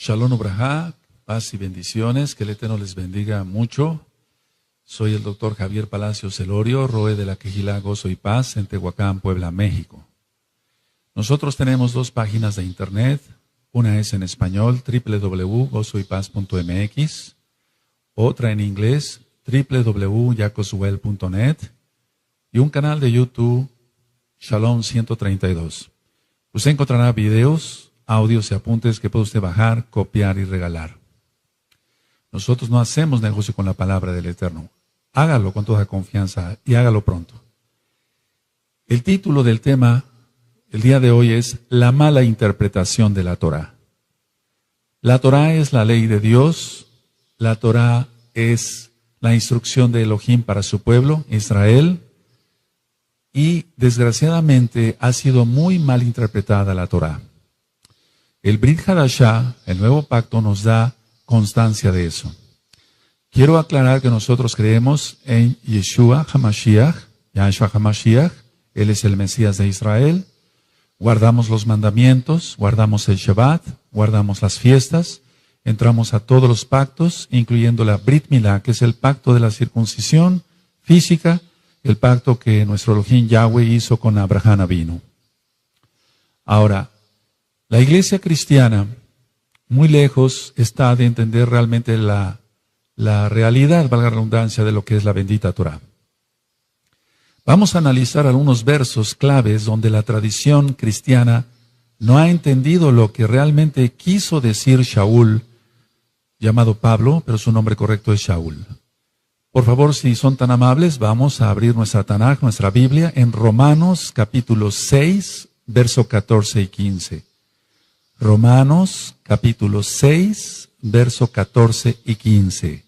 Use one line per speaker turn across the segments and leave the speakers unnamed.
Shalom Ubrajá, paz y bendiciones, que el Eterno les bendiga mucho. Soy el doctor Javier Palacios Elorio, Roe de la Quejilá Gozo y Paz, en Tehuacán, Puebla, México. Nosotros tenemos dos páginas de internet, una es en español, www.gozoypaz.mx, otra en inglés, www.jacoswell.net, y un canal de YouTube, Shalom 132. Usted encontrará videos, audios y apuntes que puede usted bajar, copiar y regalar. Nosotros no hacemos negocio con la palabra del Eterno. Hágalo con toda confianza y hágalo pronto. El título del tema el día de hoy es la mala interpretación de la Torá. La Torá es la ley de Dios. La Torá es la instrucción de Elohim para su pueblo, Israel. Y desgraciadamente ha sido muy mal interpretada la Torá. El Brit Hadashah, el nuevo pacto, nos da constancia de eso. Quiero aclarar que nosotros creemos en Yeshua HaMashiach, Yahshua HaMashiach, Él es el Mesías de Israel. Guardamos los mandamientos, guardamos el Shabbat, guardamos las fiestas, entramos a todos los pactos, incluyendo la Brit Milá, que es el pacto de la circuncisión física, el pacto que nuestro Elohim Yahweh hizo con Abraham Avinu. Ahora, la iglesia cristiana, muy lejos está de entender realmente la realidad, valga la redundancia, de lo que es la bendita Torá. Vamos a analizar algunos versos claves donde la tradición cristiana no ha entendido lo que realmente quiso decir Shaul, llamado Pablo, pero su nombre correcto es Shaul. Por favor, si son tan amables, vamos a abrir nuestra Tanaj, nuestra Biblia, en Romanos capítulo 6, verso 14 y 15. Romanos capítulo 6, verso 14 y 15.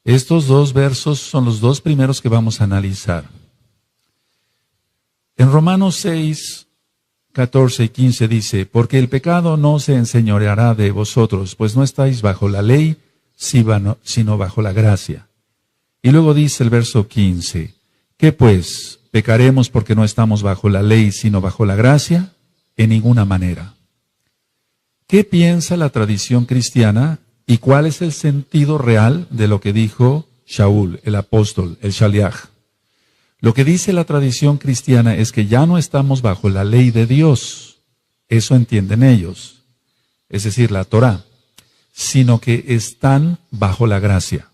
Estos dos versos son los dos primeros que vamos a analizar. En Romanos 6, 14 y 15 dice, porque el pecado no se enseñoreará de vosotros, pues no estáis bajo la ley, sino bajo la gracia. Y luego dice el verso 15, ¿qué pues? ¿Pecaremos porque no estamos bajo la ley, sino bajo la gracia? En ninguna manera. ¿Qué piensa la tradición cristiana y cuál es el sentido real de lo que dijo Shaul, el apóstol, el Shaliach? Lo que dice la tradición cristiana es que ya no estamos bajo la ley de Dios, eso entienden ellos, es decir, la Torá, sino que están bajo la gracia.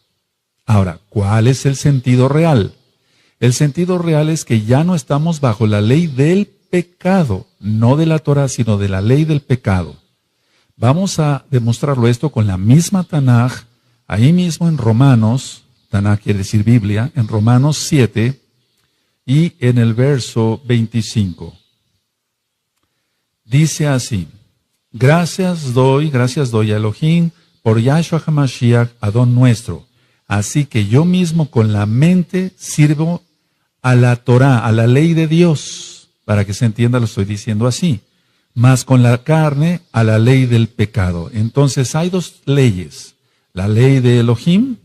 Ahora, ¿cuál es el sentido real? El sentido real es que ya no estamos bajo la ley del pecado, no de la Torá, sino de la ley del pecado. Vamos a demostrarlo esto con la misma Tanaj, ahí mismo en Romanos, Tanaj quiere decir Biblia, en Romanos 7 y en el verso 25. Dice así, gracias doy a Elohim por Yahshua HaMashiach, Adón nuestro. Así que yo mismo con la mente sirvo a la Torá, a la ley de Dios. Para que se entienda lo estoy diciendo así. Mas con la carne a la ley del pecado. Entonces hay dos leyes. La ley de Elohim,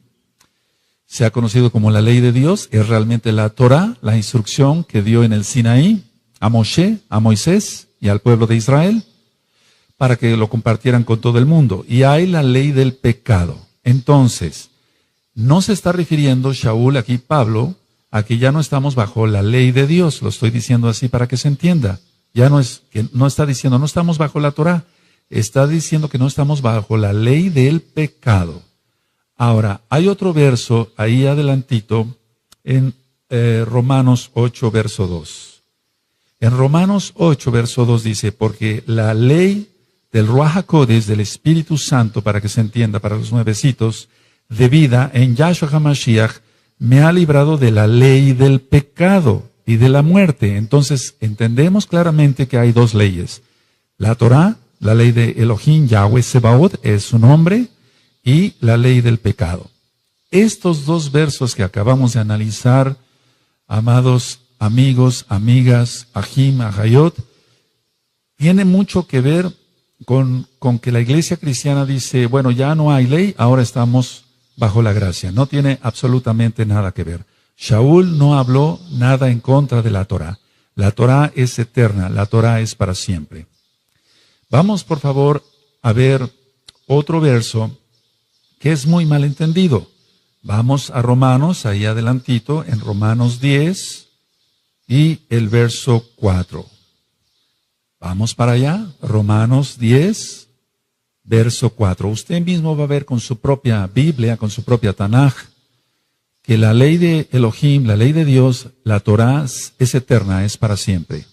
se ha conocido como la ley de Dios, es realmente la Torá, la instrucción que dio en el Sinaí a Moshe, a Moisés y al pueblo de Israel, para que lo compartieran con todo el mundo. Y hay la ley del pecado. Entonces, no se está refiriendo Shaul, aquí Pablo, a que ya no estamos bajo la ley de Dios. Lo estoy diciendo así para que se entienda. Ya no es que no está diciendo no estamos bajo la Torá, está diciendo que no estamos bajo la ley del pecado. Ahora, hay otro verso ahí adelantito en Romanos 8, verso 2. En Romanos 8, verso 2 dice, porque la ley del Ruach HaKodesh, del Espíritu Santo, para que se entienda, para los nuevecitos, de vida en Yahshua HaMashiach, me ha librado de la ley del pecado y de la muerte. Entonces, entendemos claramente que hay dos leyes. La Torá, la ley de Elohim, Yahweh Sebaot, es su nombre, y la ley del pecado. Estos dos versos que acabamos de analizar, amados amigos, amigas, Ahim, Ahayot, tienen mucho que ver con que la iglesia cristiana dice, bueno, ya no hay ley, ahora estamos bajo la gracia. No tiene absolutamente nada que ver. Shaul no habló nada en contra de la Torá. La Torá es eterna, la Torá es para siempre. Vamos, por favor, a ver otro verso que es muy mal entendido. Vamos a Romanos, ahí adelantito, en Romanos 10 y el verso 4. Vamos para allá, Romanos 10, verso 4. Usted mismo va a ver con su propia Biblia, con su propia Tanaj, que la ley de Elohim, la ley de Dios, la Torah, es eterna, es para siempre.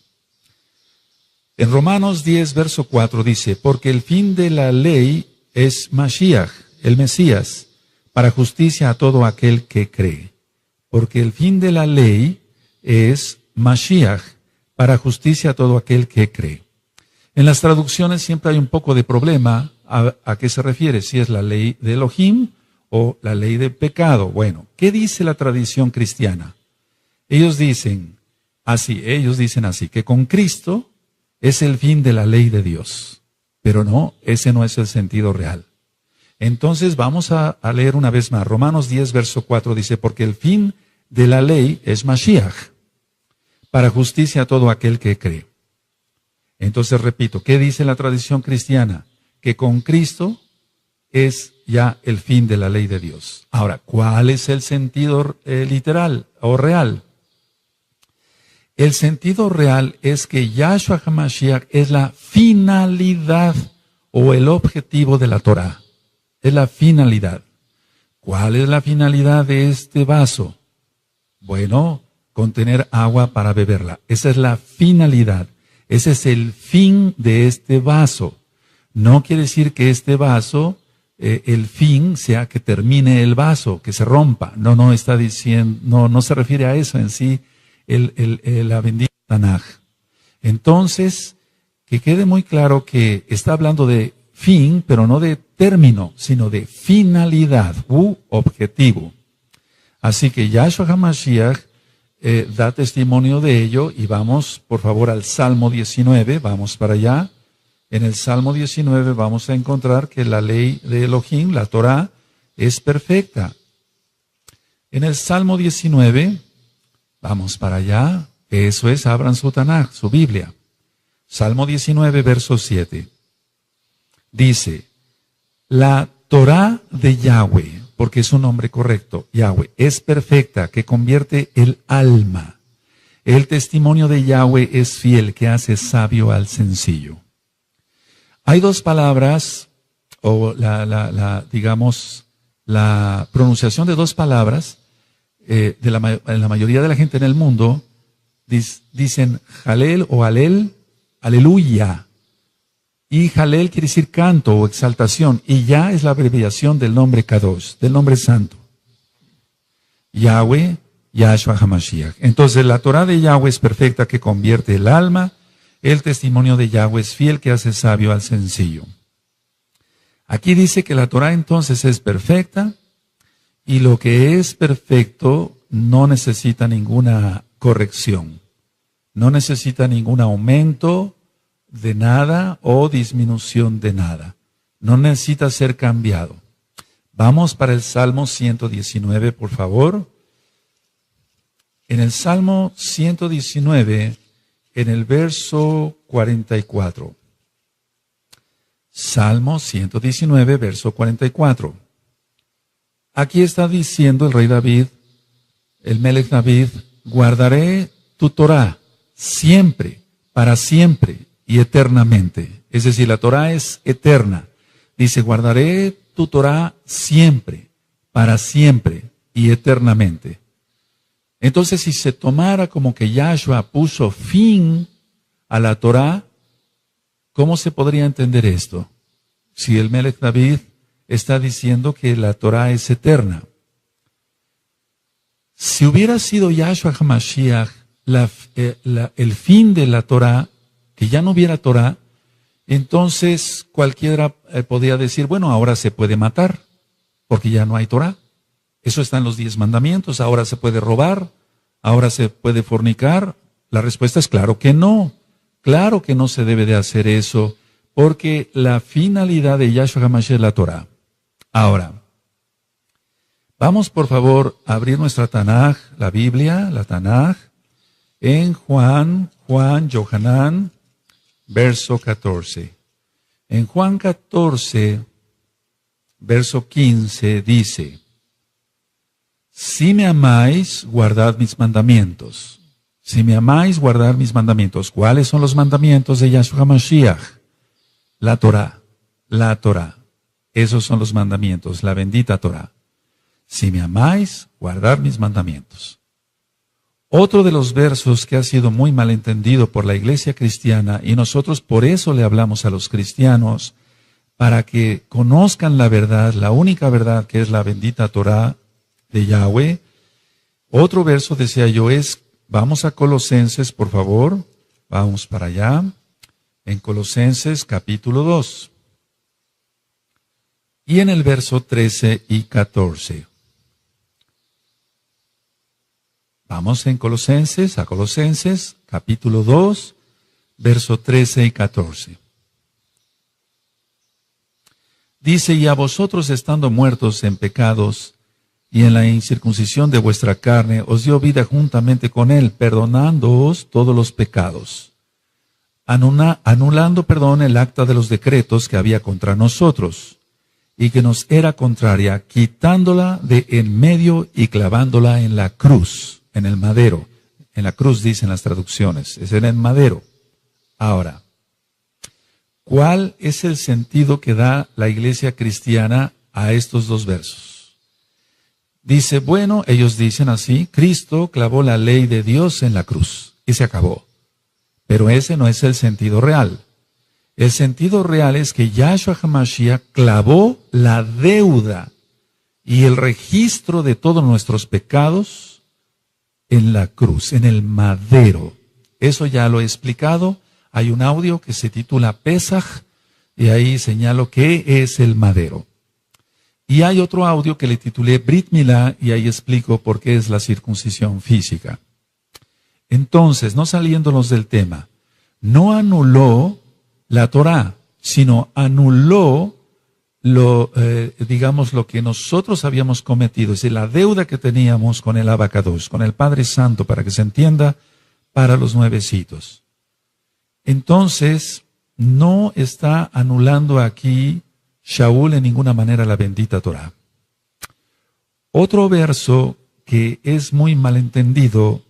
En Romanos 10, verso 4 dice, porque el fin de la ley es Mashiach, el Mesías, para justicia a todo aquel que cree. Porque el fin de la ley es Mashiach, para justicia a todo aquel que cree. En las traducciones siempre hay un poco de problema a qué se refiere, si es la ley de Elohim o la ley de pecado. Bueno, ¿qué dice la tradición cristiana? Ellos dicen así, que con Cristo es el fin de la ley de Dios. Pero no, ese no es el sentido real. Entonces vamos a leer una vez más. Romanos 10, verso 4 dice, porque el fin de la ley es Mashiach, para justicia a todo aquel que cree. Entonces repito, ¿qué dice la tradición cristiana? Que con Cristo es ya el fin de la ley de Dios. Ahora, ¿cuál es el sentido literal o real? El sentido real es que Yahshua HaMashiach es la finalidad o el objetivo de la Torah. Es la finalidad. ¿Cuál es la finalidad de este vaso? Bueno, contener agua para beberla. Esa es la finalidad. Ese es el fin de este vaso. No quiere decir que este vaso, el fin sea que termine el vaso, que se rompa. No está diciendo, no se refiere a eso en sí, la bendita Tanaj. Entonces, que quede muy claro que está hablando de fin, pero no de término, sino de finalidad u objetivo. Así que Yahshua HaMashiach da testimonio de ello y vamos, por favor, al Salmo 19, vamos para allá. En el Salmo 19 vamos a encontrar que la ley de Elohim, la Torah, es perfecta. En el Salmo 19, vamos para allá, eso es, abran su Tanaj, su Biblia. Salmo 19, verso 7. Dice, la Torah de Yahweh, porque es un nombre correcto, Yahweh, es perfecta, que convierte el alma. El testimonio de Yahweh es fiel, que hace sabio al sencillo. Hay dos palabras, o digamos, la pronunciación de dos palabras, en la mayoría de la gente en el mundo, dicen Jalel o Alel, aleluya. Y Jalel quiere decir canto o exaltación, y ya es la abreviación del nombre Kadosh, del nombre santo. Yahweh, Yahshua HaMashiach. Entonces la Torah de Yahweh es perfecta, que convierte el alma. El testimonio de Yahweh es fiel, que hace sabio al sencillo. Aquí dice que la Torah entonces es perfecta, y lo que es perfecto no necesita ninguna corrección. No necesita ningún aumento de nada o disminución de nada. No necesita ser cambiado. Vamos para el Salmo 119, por favor. En el Salmo 119, en el verso 44. Salmo 119, verso 44. Aquí está diciendo el rey David, el Melech David, guardaré tu Torah siempre, para siempre y eternamente. Es decir, la Torah es eterna. Dice, guardaré tu Torah siempre, para siempre y eternamente. Entonces, si se tomara como que Yahshua puso fin a la Torah, ¿cómo se podría entender esto? Si el Melech David está diciendo que la Torah es eterna. Si hubiera sido Yahshua HaMashiach el fin de la Torah, que ya no hubiera Torah, entonces cualquiera podría decir, bueno, ahora se puede matar, porque ya no hay Torah. Eso está en los 10 mandamientos, ahora se puede robar, ahora se puede fornicar. La respuesta es claro que no se debe de hacer eso, porque la finalidad de Yahshua HaMashiach es la Torah. Ahora, vamos por favor a abrir nuestra Tanaj, la Biblia, la Tanaj, en Juan, Yohanan, verso 14. En Juan 14, verso 15 dice, si me amáis, guardad mis mandamientos. Si me amáis, guardad mis mandamientos. ¿Cuáles son los mandamientos de Yahshua HaMashiach? La Torah. La Torah. Esos son los mandamientos, la bendita Torah. Si me amáis, guardad mis mandamientos. Otro de los versos que ha sido muy malentendido por la iglesia cristiana, y nosotros por eso le hablamos a los cristianos, para que conozcan la verdad, la única verdad que es la bendita Torah de Yahweh. Otro verso, decía yo, es, vamos a Colosenses, por favor, vamos para allá, en Colosenses capítulo 2. Y en el verso 13 y 14. Vamos en Colosenses, a Colosenses, capítulo 2, verso 13 y 14. Dice, y a vosotros estando muertos en pecados y en la incircuncisión de vuestra carne, os dio vida juntamente con él, perdonándoos todos los pecados, anulando, el acta de los decretos que había contra nosotros, y que nos era contraria, quitándola de en medio y clavándola en la cruz, en el madero. En la cruz dicen las traducciones, es en el madero. Ahora, ¿cuál es el sentido que da la iglesia cristiana a estos dos versos? Dice, bueno, ellos dicen así, Cristo clavó la ley de Dios en la cruz y se acabó. Pero ese no es el sentido real. El sentido real es que Yahshua HaMashiach clavó la deuda y el registro de todos nuestros pecados en la cruz, en el madero. Eso ya lo he explicado. Hay un audio que se titula Pesaj y ahí señalo qué es el madero. Y hay otro audio que le titulé Brit Milá y ahí explico por qué es la circuncisión física. Entonces, no saliéndonos del tema, no anuló la Torah, sino anuló lo que nosotros habíamos cometido, es decir, la deuda que teníamos con el Abacados, con el Padre Santo, para que se entienda, para los nuevecitos. Entonces, no está anulando aquí Shaul en ninguna manera la bendita Torah. Otro verso que es muy malentendido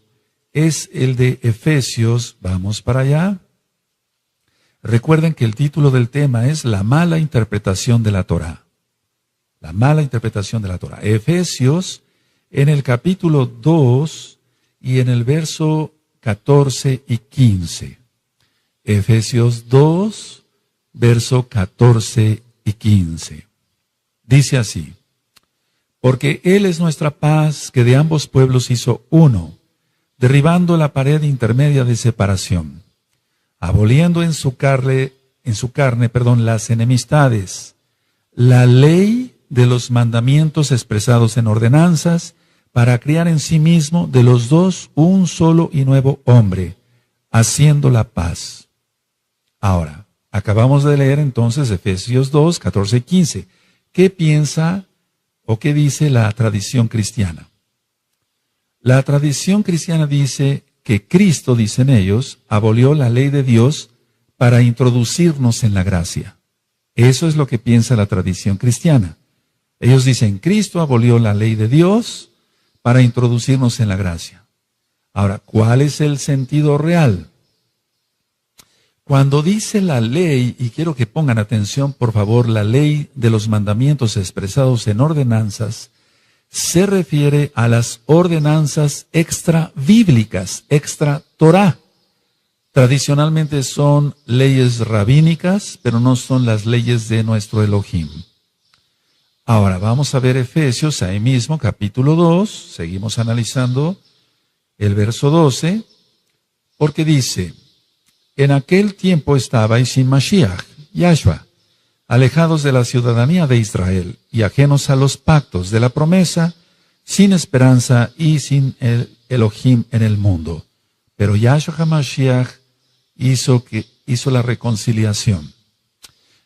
es el de Efesios, vamos para allá. Recuerden que el título del tema es la mala interpretación de la Torah. La mala interpretación de la Torah. Efesios, en el capítulo 2 y en el verso 14 y 15. Efesios 2, verso 14 y 15. Dice así, porque Él es nuestra paz, que de ambos pueblos hizo uno, derribando la pared intermedia de separación, aboliendo en su carne, las enemistades, la ley de los mandamientos expresados en ordenanzas, para criar en sí mismo de los dos un solo y nuevo hombre, haciendo la paz. Ahora, acabamos de leer entonces Efesios 2, 14 y 15. ¿Qué piensa o qué dice la tradición cristiana? La tradición cristiana dice que Cristo, dicen ellos, abolió la ley de Dios para introducirnos en la gracia. Eso es lo que piensa la tradición cristiana. Ellos dicen, Cristo abolió la ley de Dios para introducirnos en la gracia. Ahora, ¿cuál es el sentido real? Cuando dice la ley, y quiero que pongan atención, por favor, la ley de los mandamientos expresados en ordenanzas, se refiere a las ordenanzas extra bíblicas, extra Torah. Tradicionalmente son leyes rabínicas, pero no son las leyes de nuestro Elohim. Ahora vamos a ver Efesios, ahí mismo, capítulo 2, seguimos analizando el verso 12, porque dice, en aquel tiempo estabais sin Mashiach, Yahshua, alejados de la ciudadanía de Israel y ajenos a los pactos de la promesa, sin esperanza y sin el Elohim en el mundo. Pero Yahshua HaMashiach hizo la reconciliación.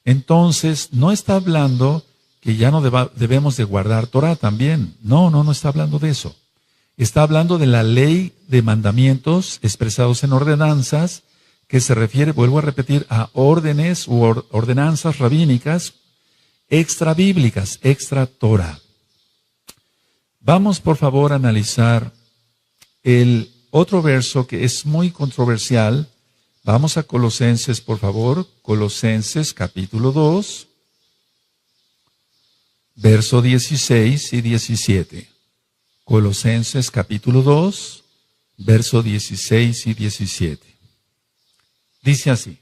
Entonces, no está hablando que ya no debemos de guardar Torah también. No está hablando de eso. Está hablando de la ley de mandamientos expresados en ordenanzas, que se refiere, vuelvo a repetir, a órdenes u ordenanzas rabínicas extrabíblicas, extra Torah. Vamos por favor a analizar el otro verso que es muy controversial. Vamos a Colosenses, por favor. Colosenses capítulo 2, verso 16 y 17. Colosenses capítulo 2, verso 16 y 17. Dice así: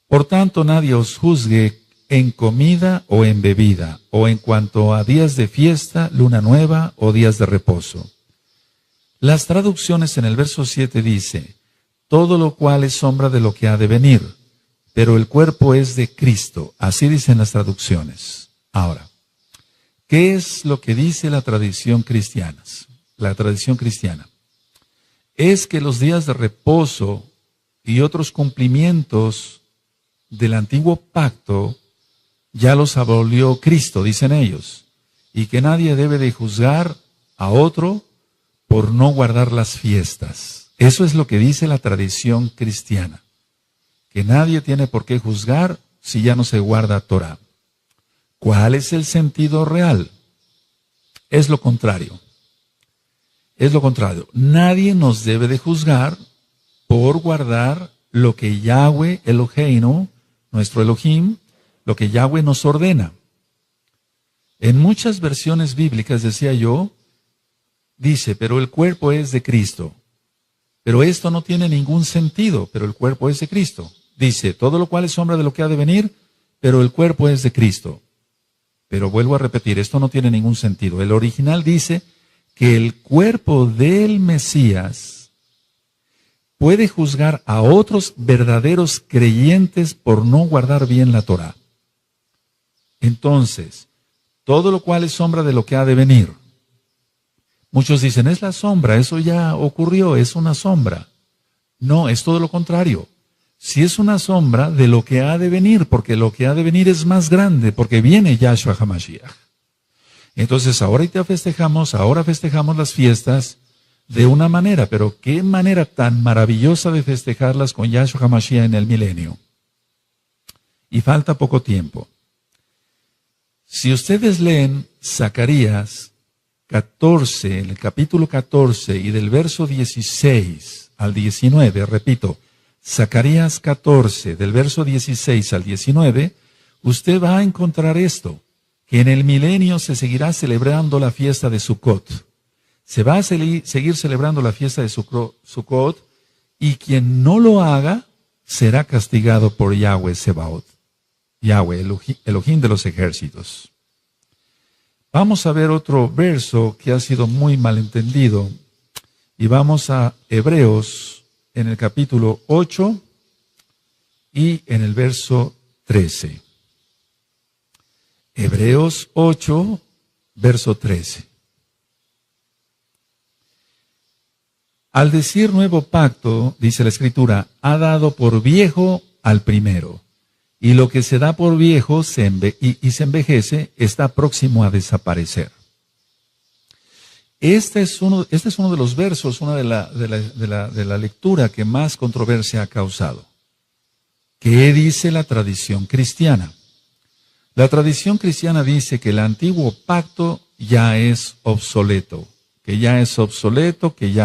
por tanto nadie os juzgue en comida o en bebida, o en cuanto a días de fiesta, luna nueva o días de reposo. Las traducciones en el verso 7 dice: todo lo cual es sombra de lo que ha de venir, pero el cuerpo es de Cristo. Así dicen las traducciones. Ahora, ¿qué es lo que dice la tradición cristiana? La tradición cristiana es que los días de reposo y otros cumplimientos del antiguo pacto ya los abolió Cristo, dicen ellos, y que nadie debe de juzgar a otro por no guardar las fiestas. Eso es lo que dice la tradición cristiana, que nadie tiene por qué juzgar si ya no se guarda Torah. ¿Cuál es el sentido real? Es lo contrario. Es lo contrario. Nadie nos debe de juzgar por guardar lo que Yahweh Eloheinu, nuestro Elohim, lo que Yahweh nos ordena. En muchas versiones bíblicas, decía yo, dice, pero el cuerpo es de Cristo. Pero esto no tiene ningún sentido, pero el cuerpo es de Cristo. Dice, todo lo cual es sombra de lo que ha de venir, pero el cuerpo es de Cristo. Pero vuelvo a repetir, esto no tiene ningún sentido. El original dice que el cuerpo del Mesías puede juzgar a otros verdaderos creyentes por no guardar bien la Torah. Entonces, todo lo cual es sombra de lo que ha de venir. Muchos dicen, es la sombra, eso ya ocurrió, es una sombra. No, es todo lo contrario. Si es una sombra de lo que ha de venir, porque lo que ha de venir es más grande, porque viene Yahshua HaMashiach. Entonces, ahora festejamos las fiestas de una manera, pero qué manera tan maravillosa de festejarlas con Yahshua HaMashiach en el milenio. Y falta poco tiempo. Si ustedes leen Zacarías 14, en el capítulo 14 y del verso 16 al 19, repito, Zacarías 14, del verso 16 al 19, usted va a encontrar esto, que en el milenio se seguirá celebrando la fiesta de Sukkot. Se va a seguir celebrando la fiesta de Sukkot, y quien no lo haga será castigado por Yahweh Sebaot, Yahweh, Elohim de los ejércitos. Vamos a ver otro verso que ha sido muy malentendido, y vamos a Hebreos en el capítulo 8 y en el verso 13. Hebreos 8, verso 13. Al decir nuevo pacto, dice la Escritura, ha dado por viejo al primero. Y lo que se da por viejo se envejece, está próximo a desaparecer. Este es uno de los versos, una de la lectura que más controversia ha causado. ¿Qué dice la tradición cristiana? La tradición cristiana dice que el antiguo pacto ya es obsoleto, que ya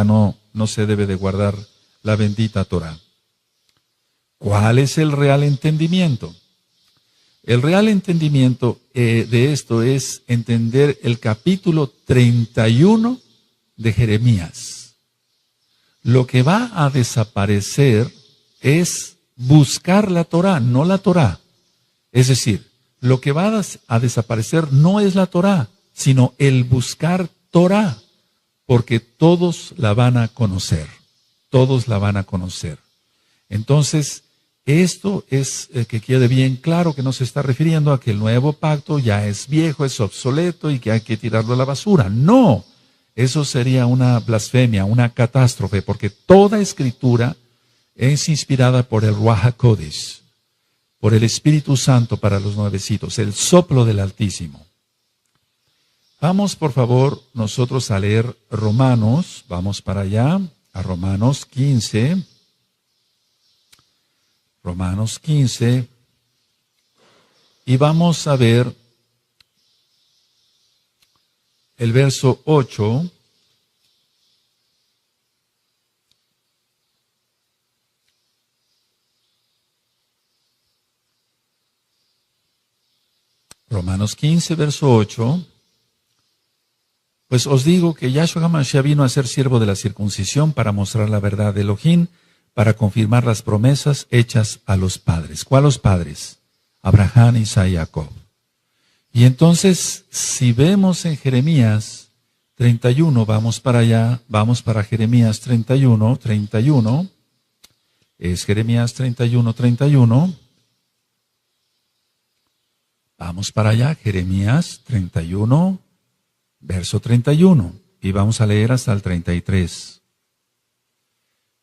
no se debe de guardar la bendita Torah. ¿Cuál es el real entendimiento? El real entendimiento de esto es entender el capítulo 31 de Jeremías. Lo que va a desaparecer es buscar la Torah, no la Torah. Es decir, lo que va a desaparecer no es la Torah, sino el buscar Torah, porque todos la van a conocer. Todos la van a conocer. Entonces, esto es que quede bien claro que no se está refiriendo a que el nuevo pacto ya es viejo, es obsoleto y que hay que tirarlo a la basura. No, eso sería una blasfemia, una catástrofe, porque toda escritura es inspirada por el Ruach HaKodesh, por el Espíritu Santo para los nuevecitos, el soplo del Altísimo. Vamos, por favor, nosotros a leer Romanos, vamos para allá, a Romanos 15. Romanos 15, Y vamos a ver el verso 8. Romanos 15, verso 8. Pues os digo que Yahshua HaMashiach vino a ser siervo de la circuncisión para mostrar la verdad de Elohim, para confirmar las promesas hechas a los padres. ¿Cuáles padres? Abraham, Isaac y Jacob. Y entonces, si vemos en Jeremías 31, vamos para allá, vamos para Jeremías 31, es Jeremías 31. Vamos para allá, Jeremías 31, verso 31, y vamos a leer hasta el 33.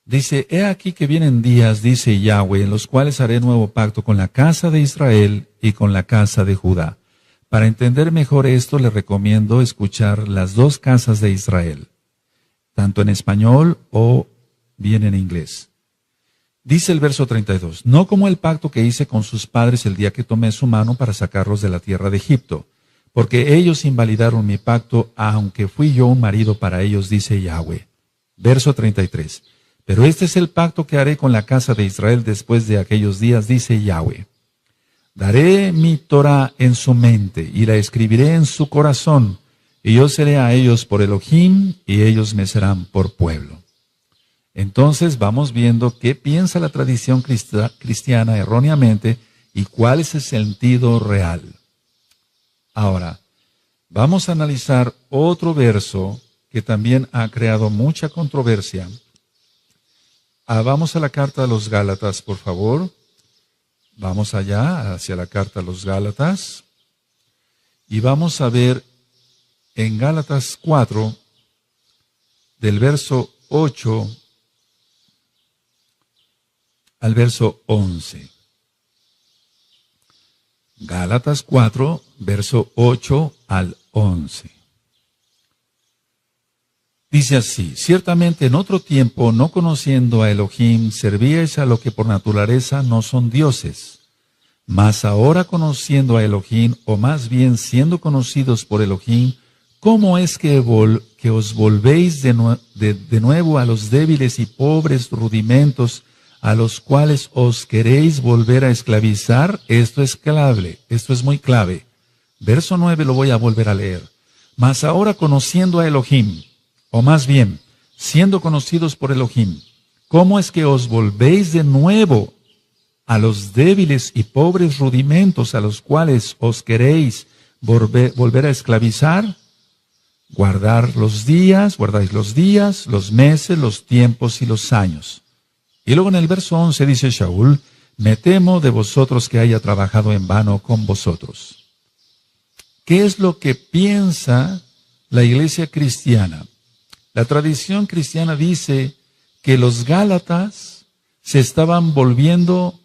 Dice, he aquí que vienen días, dice Yahweh, en los cuales haré nuevo pacto con la casa de Israel y con la casa de Judá. Para entender mejor esto, le recomiendo escuchar las dos casas de Israel, tanto en español o bien en inglés. Dice el verso 32, no como el pacto que hice con sus padres el día que tomé su mano para sacarlos de la tierra de Egipto, porque ellos invalidaron mi pacto, aunque fui yo un marido para ellos, dice Yahweh. Verso 33, pero este es el pacto que haré con la casa de Israel después de aquellos días, dice Yahweh. Daré mi Torah en su mente y la escribiré en su corazón, y yo seré a ellos por Elohim, y ellos me serán por pueblo. Entonces vamos viendo qué piensa la tradición cristiana erróneamente y cuál es el sentido real. Ahora, vamos a analizar otro verso que también ha creado mucha controversia. Vamos a la carta a los Gálatas, por favor. Vamos allá, hacia la carta a los Gálatas. Y vamos a ver en Gálatas 4, del verso 8 al verso 11. Gálatas 4, verso 8 al 11. Dice así, ciertamente en otro tiempo, no conociendo a Elohim, servíais a lo que por naturaleza no son dioses. Mas ahora conociendo a Elohim, o más bien siendo conocidos por Elohim, ¿cómo es que os volvéis de nuevo a los débiles y pobres rudimentos a los cuales os queréis volver a esclavizar? Esto es clave, esto es muy clave. Verso 9 lo voy a volver a leer. Mas ahora conociendo a Elohim, o más bien, siendo conocidos por Elohim, ¿cómo es que os volvéis de nuevo a los débiles y pobres rudimentos a los cuales os queréis volver a esclavizar? Guardáis los días, los meses, los tiempos y los años. Y luego en el verso 11 dice Shaul, me temo de vosotros que haya trabajado en vano con vosotros. ¿Qué es lo que piensa la iglesia cristiana? La tradición cristiana dice que los Gálatas se estaban volviendo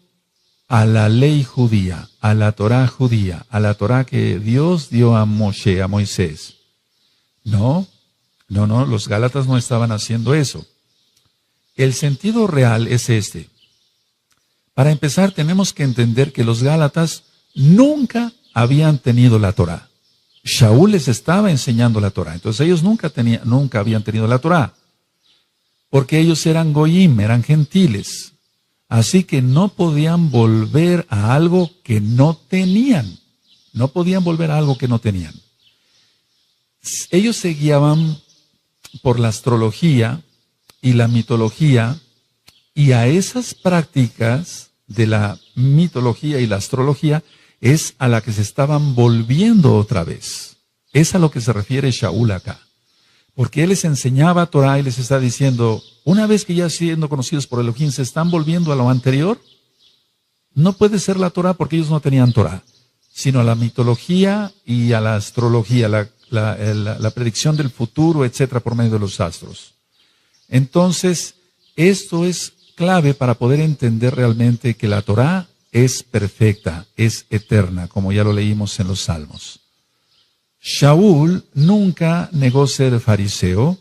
a la ley judía, a la Torá judía, a la Torá que Dios dio a Moshe, a Moisés. No, los Gálatas no estaban haciendo eso. El sentido real es este. Para empezar, tenemos que entender que los Gálatas nunca habían tenido la Torá. Shaul les estaba enseñando la Torá. Entonces ellos nunca habían tenido la Torá. Porque ellos eran goyim, eran gentiles. Así que no podían volver a algo que no tenían. No podían volver a algo que no tenían. Ellos se guiaban por la astrología y la mitología, y a esas prácticas de la mitología y la astrología es a la que se estaban volviendo otra vez. Es a lo que se refiere Shaul acá. Porque él les enseñaba Torah y les está diciendo, una vez que ya siendo conocidos por Elohim se están volviendo a lo anterior, no puede ser la Torah porque ellos no tenían Torah, sino a la mitología y a la astrología, la predicción del futuro, etcétera, por medio de los astros. Entonces, esto es clave para poder entender realmente que la Torá es perfecta, es eterna, como ya lo leímos en los Salmos. Shaul nunca negó ser fariseo,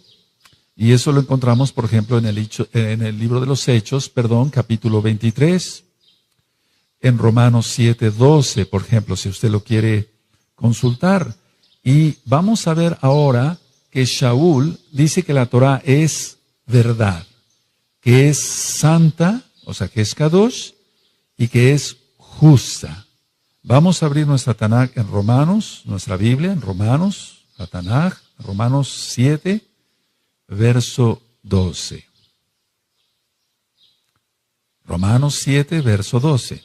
y eso lo encontramos, por ejemplo, en el libro de los Hechos, capítulo 23. en Romanos 7:12, por ejemplo, si usted lo quiere consultar. Y vamos a ver ahora que Shaul dice que la Torah es verdad, que es santa, o sea, que es Kadosh, y que es justa. Vamos a abrir nuestra Tanaj en Romanos, nuestra Biblia en Romanos, la Tanaj, Romanos 7, verso 12. Romanos 7, verso 12.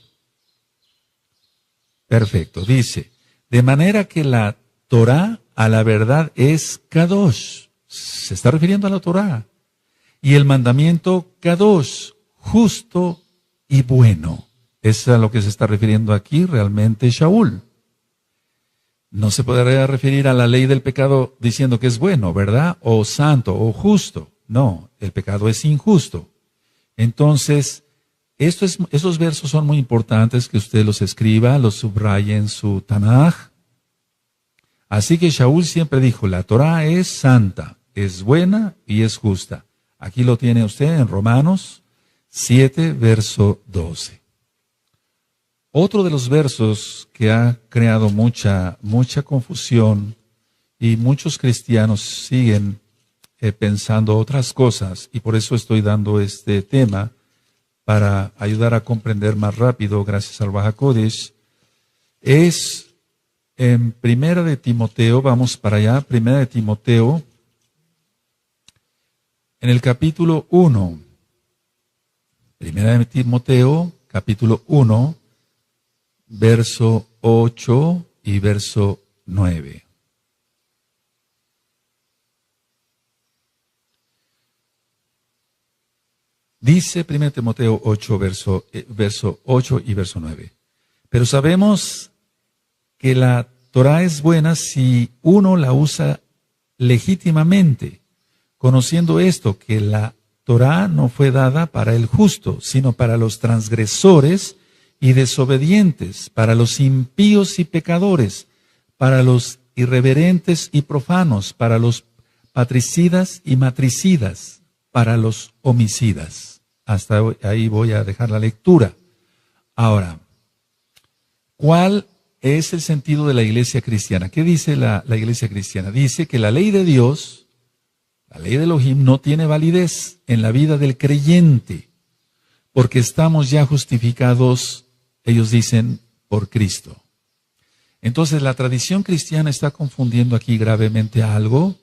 Perfecto, dice, de manera que la Torah a la verdad es Kadosh, se está refiriendo a la Torah, y el mandamiento Kadosh, justo y bueno. Es a lo que se está refiriendo aquí realmente Shaul. No se podría referir a la ley del pecado diciendo que es bueno, ¿verdad? O santo, o justo. No, el pecado es injusto. Entonces, esos versos son muy importantes que usted los escriba, los subraye en su Tanaj. Así que Shaul siempre dijo, la Torah es santa, es buena y es justa. Aquí lo tiene usted en Romanos 7, verso 12. Otro de los versos que ha creado mucha confusión y muchos cristianos siguen pensando otras cosas, y por eso estoy dando este tema para ayudar a comprender más rápido, gracias al Ruach HaKodesh, es en Primera de Timoteo, vamos para allá, Primera de Timoteo, en el capítulo 1, Primera de Timoteo, capítulo 1, verso 8 y verso 9. Dice 1 Timoteo 8, verso 8 y verso 9. Pero sabemos que la Torah es buena si uno la usa legítimamente, conociendo esto, que la Torah no fue dada para el justo, sino para los transgresores y desobedientes, para los impíos y pecadores, para los irreverentes y profanos, para los patricidas y matricidas, para los homicidas. Hasta ahí voy a dejar la lectura. Ahora, ¿cuál es el sentido de la iglesia cristiana? ¿Qué dice la iglesia cristiana? Dice que la ley de Dios, la ley de Elohim, no tiene validez en la vida del creyente, porque estamos ya justificados, ellos dicen, por Cristo. Entonces la tradición cristiana está confundiendo aquí gravemente algo.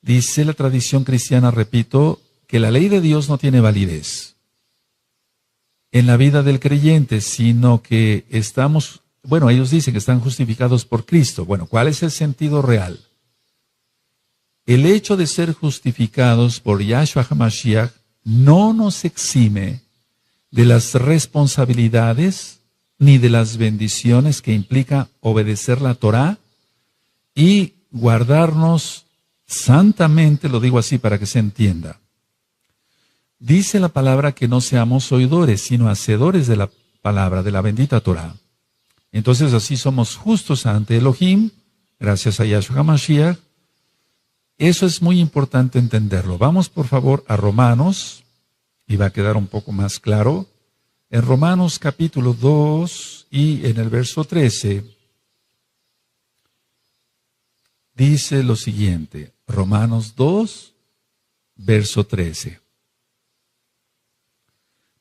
Dice la tradición cristiana, repito, que la ley de Dios no tiene validez en la vida del creyente, sino que estamos, bueno, ellos dicen que están justificados por Cristo. Bueno, ¿cuál es el sentido real? El hecho de ser justificados por Yahshua HaMashiach no nos exime de las responsabilidades ni de las bendiciones que implica obedecer la Torah y guardarnos santamente, lo digo así para que se entienda. Dice la palabra que no seamos oidores, sino hacedores de la palabra, de la bendita Torah. Entonces así somos justos ante Elohim, gracias a Yahshua HaMashiach. Eso es muy importante entenderlo. Vamos por favor a Romanos, y va a quedar un poco más claro. En Romanos capítulo 2 y en el verso 13, dice lo siguiente. Romanos 2, verso 13.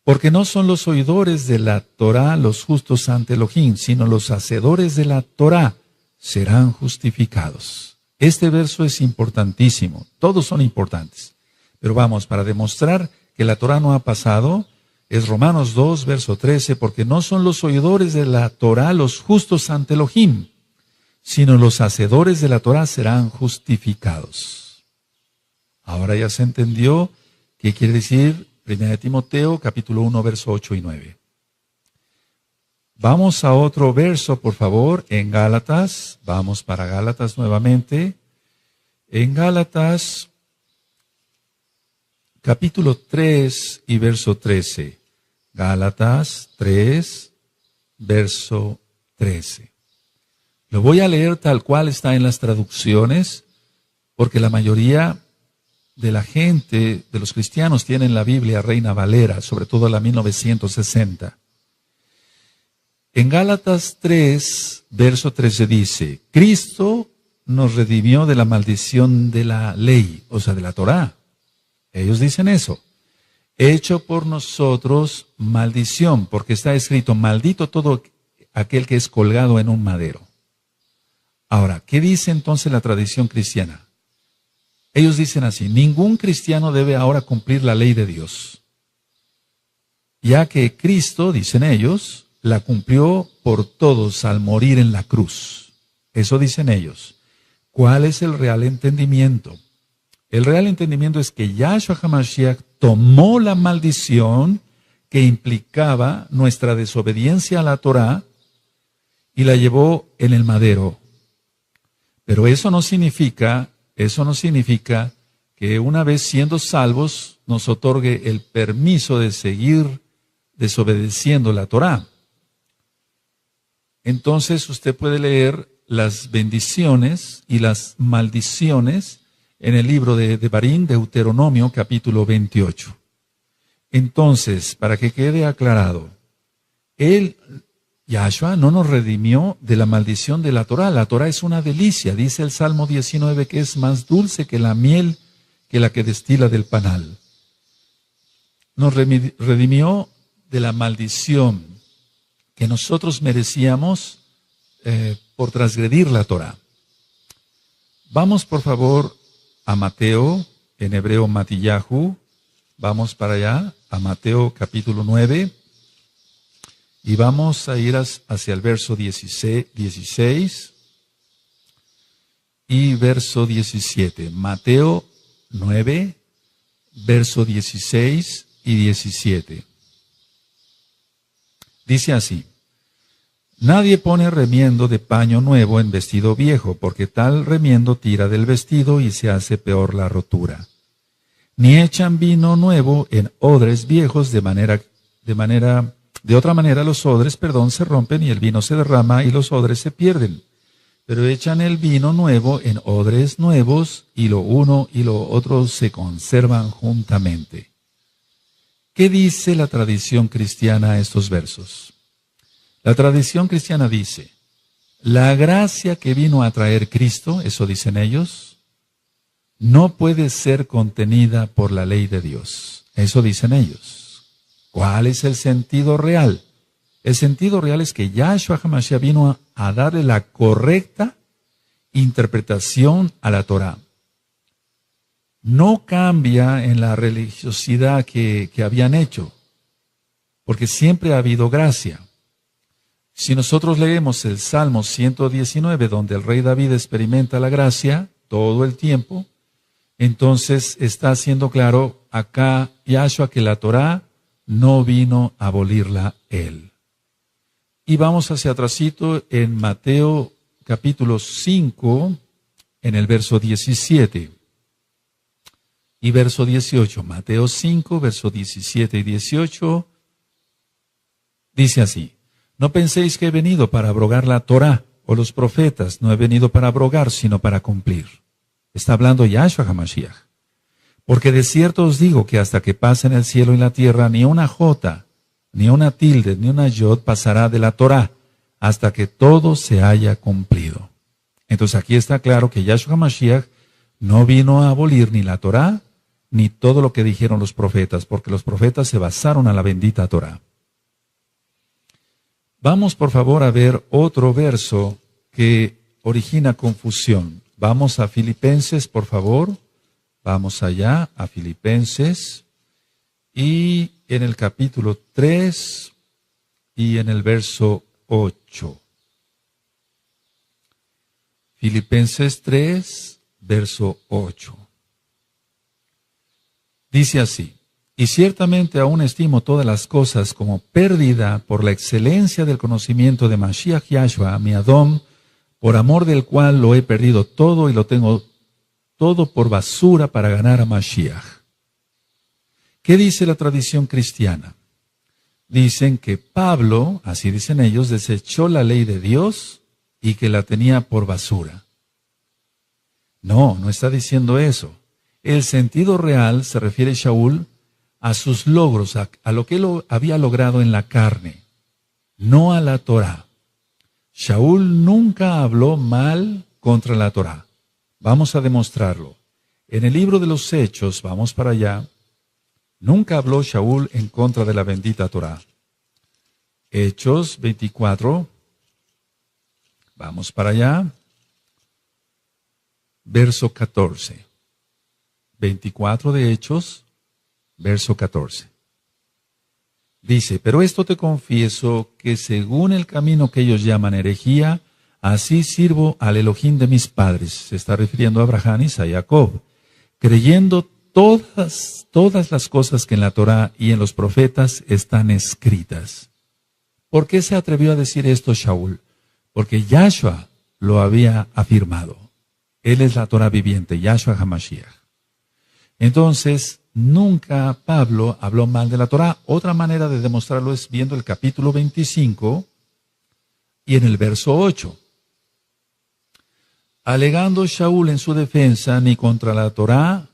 Porque no son los oidores de la Torah los justos ante Elohim, sino los hacedores de la Torah serán justificados. Este verso es importantísimo, todos son importantes. Pero vamos, para demostrar que la Torah no ha pasado, es Romanos 2, verso 13, porque no son los oidores de la Torah los justos ante Elohim, sino los hacedores de la Torah serán justificados. Ahora ya se entendió qué quiere decir 1 Timoteo, capítulo 1, verso 8 y 9. Vamos a otro verso, por favor, en Gálatas. Vamos para Gálatas nuevamente. En Gálatas, capítulo 3 y verso 13. Gálatas 3, verso 13. Lo voy a leer tal cual está en las traducciones, porque la mayoría de la gente, de los cristianos, tienen la Biblia Reina Valera, sobre todo la 1960. En Gálatas 3, verso 13 dice, Cristo nos redimió de la maldición de la ley, o sea, de la Torá. Ellos dicen eso. Hecho por nosotros maldición, porque está escrito, maldito todo aquel que es colgado en un madero. Ahora, ¿qué dice entonces la tradición cristiana? Ellos dicen así, ningún cristiano debe ahora cumplir la ley de Dios, ya que Cristo, dicen ellos, la cumplió por todos al morir en la cruz. Eso dicen ellos. ¿Cuál es el real entendimiento? El real entendimiento es que Yahshua HaMashiach tomó la maldición que implicaba nuestra desobediencia a la Torá y la llevó en el madero. Pero eso no significa que una vez siendo salvos nos otorgue el permiso de seguir desobedeciendo la Torá. Entonces usted puede leer las bendiciones y las maldiciones en el libro de Devarim, Deuteronomio, capítulo 28. Entonces, para que quede aclarado, Yahshua no nos redimió de la maldición de la Torá. La Torá es una delicia, dice el Salmo 19, que es más dulce que la miel que la que destila del panal. Nos redimió de la maldición que nosotros merecíamos por transgredir la Torá. Vamos por favor a Mateo, en hebreo Matillahu, vamos para allá, a Mateo capítulo 9, y vamos a ir hacia el verso 16 y verso 17. Mateo 9, verso 16 y 17. Dice así, nadie pone remiendo de paño nuevo en vestido viejo, porque tal remiendo tira del vestido y se hace peor la rotura. Ni echan vino nuevo en odres viejos, de otra manera los odres, se rompen y el vino se derrama y los odres se pierden. Pero echan el vino nuevo en odres nuevos y lo uno y lo otro se conservan juntamente. ¿Qué dice la tradición cristiana a estos versos? La tradición cristiana dice, la gracia que vino a traer Cristo, eso dicen ellos, no puede ser contenida por la ley de Dios. Eso dicen ellos. ¿Cuál es el sentido real? El sentido real es que Yahshua HaMashiach vino a darle la correcta interpretación a la Torá. No cambia en la religiosidad que habían hecho, porque siempre ha habido gracia. Si nosotros leemos el Salmo 119, donde el rey David experimenta la gracia todo el tiempo, entonces está haciendo claro acá Yahshua que la Torá no vino a abolirla él. Y vamos hacia atrásito en Mateo capítulo 5, en el verso 17. Y verso 18, Mateo 5, verso 17 y 18, dice así, no penséis que he venido para abrogar la Torá o los profetas, no he venido para abrogar, sino para cumplir. Está hablando Yahshua HaMashiach. Porque de cierto os digo que hasta que pasen el cielo y la tierra, ni una jota, ni una tilde, ni una yod pasará de la Torá, hasta que todo se haya cumplido. Entonces aquí está claro que Yahshua HaMashiach no vino a abolir ni la Torá, ni todo lo que dijeron los profetas, porque los profetas se basaron a la bendita Torá. Vamos por favor a ver otro verso que origina confusión. Vamos a Filipenses, por favor. Vamos allá a Filipenses. Y en el capítulo 3 y en el verso 8. Filipenses 3, verso 8. Dice así, y ciertamente aún estimo todas las cosas como pérdida por la excelencia del conocimiento de Mashiach Yahshua, mi Adón, por amor del cual lo he perdido todo y lo tengo todo por basura para ganar a Mashiach. ¿Qué dice la tradición cristiana? Dicen que Pablo, así dicen ellos, desechó la ley de Dios y que la tenía por basura. No, no está diciendo eso. El sentido real se refiere Shaul a sus logros, a lo que él había logrado en la carne. no a la Torá. Shaul nunca habló mal contra la Torá. Vamos a demostrarlo. En el libro de los Hechos, vamos para allá, nunca habló Shaul en contra de la bendita Torá. Hechos 24, vamos para allá, verso 14. 24 de Hechos, verso 14. Dice, pero esto te confieso que según el camino que ellos llaman herejía, así sirvo al Elohim de mis padres. Se está refiriendo a Abraham y a Jacob, creyendo todas las cosas que en la Torá y en los profetas están escritas. ¿Por qué se atrevió a decir esto Shaul? Porque Yahshua lo había afirmado. Él es la Torá viviente, Yahshua HaMashiach. Entonces, nunca Pablo habló mal de la Torá. Otra manera de demostrarlo es viendo el capítulo 25 y en el verso 8. Alegando Shaul en su defensa, ni contra la Torá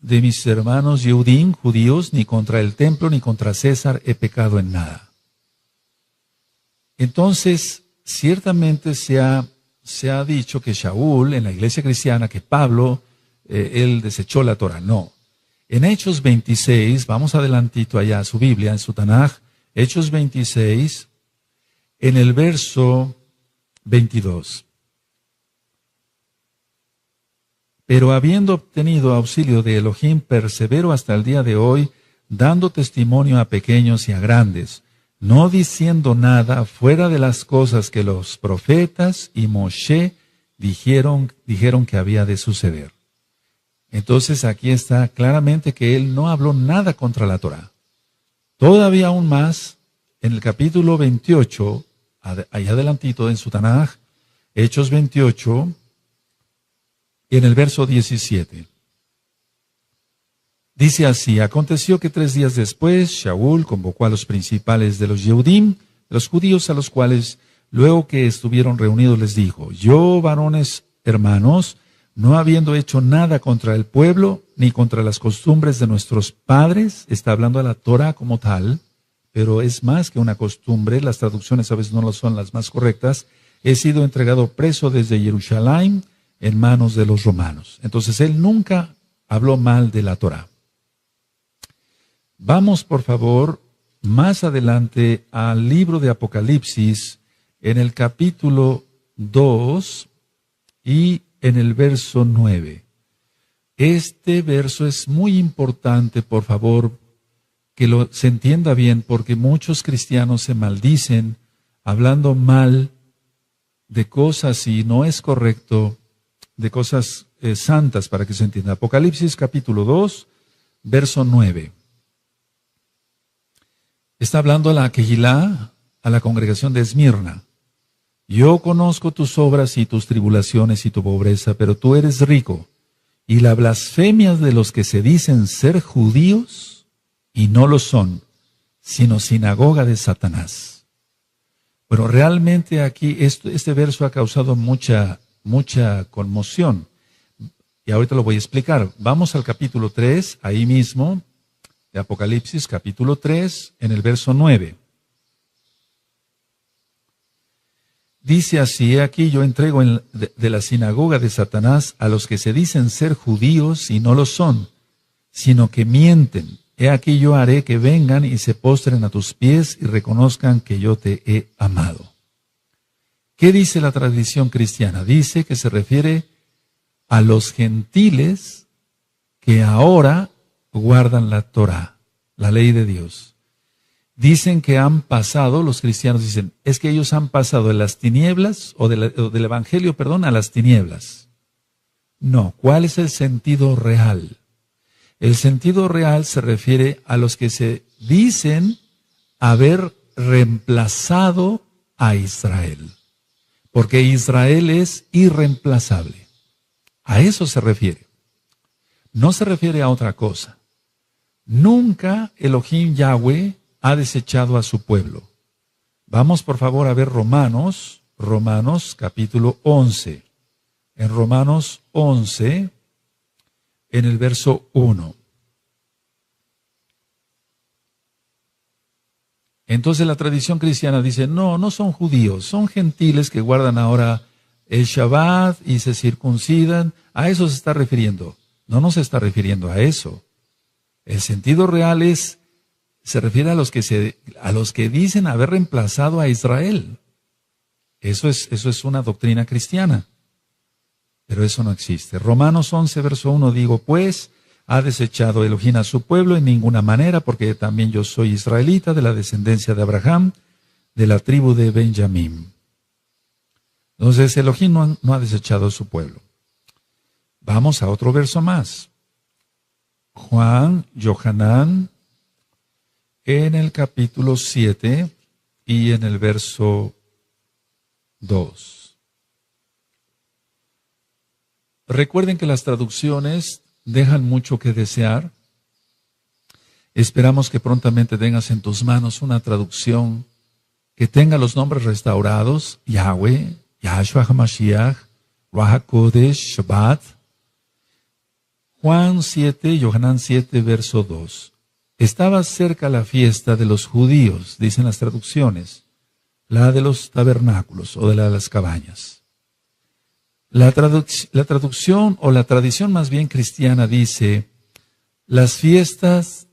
de mis hermanos Yehudim, judíos, ni contra el templo, ni contra César he pecado en nada. Entonces, ciertamente se ha dicho que Shaul, en la iglesia cristiana, que Pablo, él desechó la Torá. No. En Hechos 26, vamos adelantito allá a su Biblia, en su Tanaj, Hechos 26, en el verso 22. Pero habiendo obtenido auxilio de Elohim, persevero hasta el día de hoy, dando testimonio a pequeños y a grandes, no diciendo nada fuera de las cosas que los profetas y Moshe dijeron que había de suceder. Entonces aquí está claramente que él no habló nada contra la Torá. Todavía aún más, en el capítulo 28, allá adelantito en su Tanaj, Hechos 28, y en el verso 17. Dice así, aconteció que 3 días después, Shaul convocó a los principales de los Yehudim, de los judíos a los cuales, luego que estuvieron reunidos, les dijo, yo, varones hermanos, no habiendo hecho nada contra el pueblo, ni contra las costumbres de nuestros padres, está hablando de la Torah como tal, pero es más que una costumbre, las traducciones a veces no lo son las más correctas, he sido entregado preso desde Jerusalén en manos de los romanos. Entonces él nunca habló mal de la Torah. Vamos, por favor, más adelante al libro de Apocalipsis, en el capítulo 2 y en el verso 9. Este verso es muy importante, por favor, que se entienda bien, porque muchos cristianos se maldicen hablando mal de cosas, y no es correcto, de cosas santas, para que se entienda. Apocalipsis capítulo 2, verso 9. Está hablando a la Kehilá, a la congregación de Esmirna. Yo conozco tus obras y tus tribulaciones y tu pobreza, pero tú eres rico. Y la blasfemia de los que se dicen ser judíos y no lo son, sino sinagoga de Satanás. Pero realmente aquí este verso ha causado mucha conmoción. Y ahorita lo voy a explicar. Vamos al capítulo 3, ahí mismo, de Apocalipsis, capítulo 3, en el verso 9. Dice así, aquí yo entrego de la sinagoga de Satanás a los que se dicen ser judíos y no lo son, sino que mienten. He aquí yo haré que vengan y se postren a tus pies y reconozcan que yo te he amado. ¿Qué dice la tradición cristiana? Dice que se refiere a los gentiles que ahora guardan la Torá, la ley de Dios. Dicen que han pasado, los cristianos dicen, es que ellos han pasado de las tinieblas, o del evangelio, a las tinieblas. No, ¿cuál es el sentido real? El sentido real se refiere a los que se dicen haber reemplazado a Israel, porque Israel es irreemplazable. A eso se refiere. No se refiere a otra cosa. Nunca Elohim Yahweh ha desechado a su pueblo. Vamos por favor a ver Romanos capítulo 11. En Romanos 11, en el verso 1. Entonces la tradición cristiana dice, no, no son judíos, son gentiles que guardan ahora el Shabbat y se circuncidan. A eso se está refiriendo. No nos está refiriendo a eso. El sentido real se refiere a los que dicen haber reemplazado a Israel. Eso es una doctrina cristiana. Pero eso no existe. Romanos 11, verso 1, digo, pues, ha desechado Elohim a su pueblo en ninguna manera, porque también yo soy israelita, de la descendencia de Abraham, de la tribu de Benjamín. Entonces, Elohim no ha desechado a su pueblo. Vamos a otro verso más. Juan, Yohanan, en el capítulo 7 y en el verso 2. Recuerden que las traducciones dejan mucho que desear. Esperamos que prontamente tengas en tus manos una traducción que tenga los nombres restaurados: Yahweh, Yahshua HaMashiach, Ruach HaKodesh, Shabbat. Juan 7, Yohanan 7, verso 2. Estaba cerca la fiesta de los judíos, dicen las traducciones, la de los tabernáculos o de las cabañas. La traducción o la tradición más bien cristiana dice, las fiestas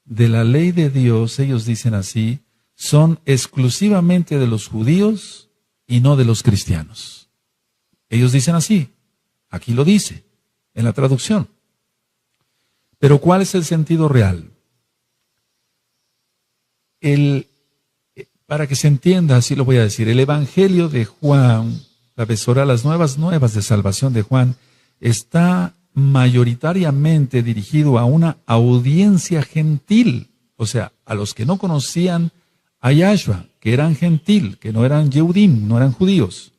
de la ley de Dios, ellos dicen así, son exclusivamente de los judíos y no de los cristianos. Ellos dicen así, aquí lo dice, en la traducción. Pero ¿cuál es el sentido real? Para que se entienda, así lo voy a decir, el Evangelio de Juan, la Besorá, las nuevas de salvación de Juan, está mayoritariamente dirigido a una audiencia gentil, o sea, a los que no conocían a Yahshua, que eran gentil, que no eran Yehudim, no eran judíos.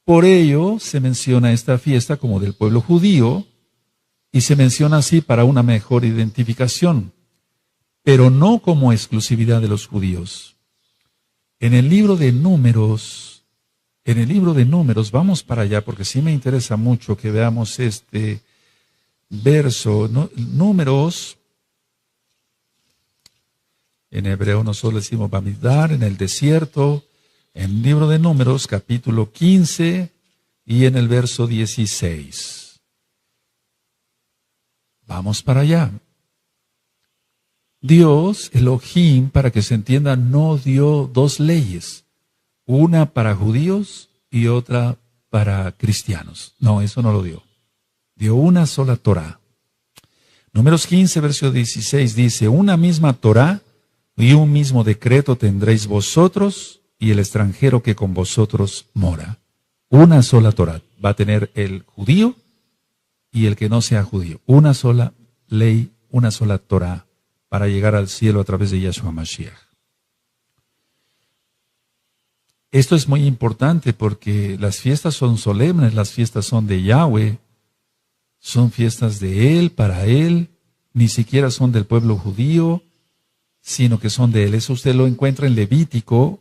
Por ello se menciona esta fiesta como del pueblo judío y se menciona así para una mejor identificación, pero no como exclusividad de los judíos. En el libro de Números, vamos para allá porque sí me interesa mucho que veamos este verso. Números, en hebreo nosotros decimos Bamidbar, en el desierto, en el libro de Números, capítulo 15 y en el verso 16. Vamos para allá. Dios, Elohim, para que se entienda, no dio dos leyes. Una para judíos y otra para cristianos. No, eso no lo dio. Dio una sola Torá. Números 15, verso 16 dice, una misma Torá y un mismo decreto tendréis vosotros y el extranjero que con vosotros mora. Una sola Torá va a tener el judío y el que no sea judío. Una sola ley, una sola Torá para llegar al cielo a través de Yahshua Mashiach. Esto es muy importante porque las fiestas son solemnes, las fiestas son de Yahweh, son fiestas de Él, para Él, ni siquiera son del pueblo judío, sino que son de Él. Eso usted lo encuentra en Levítico,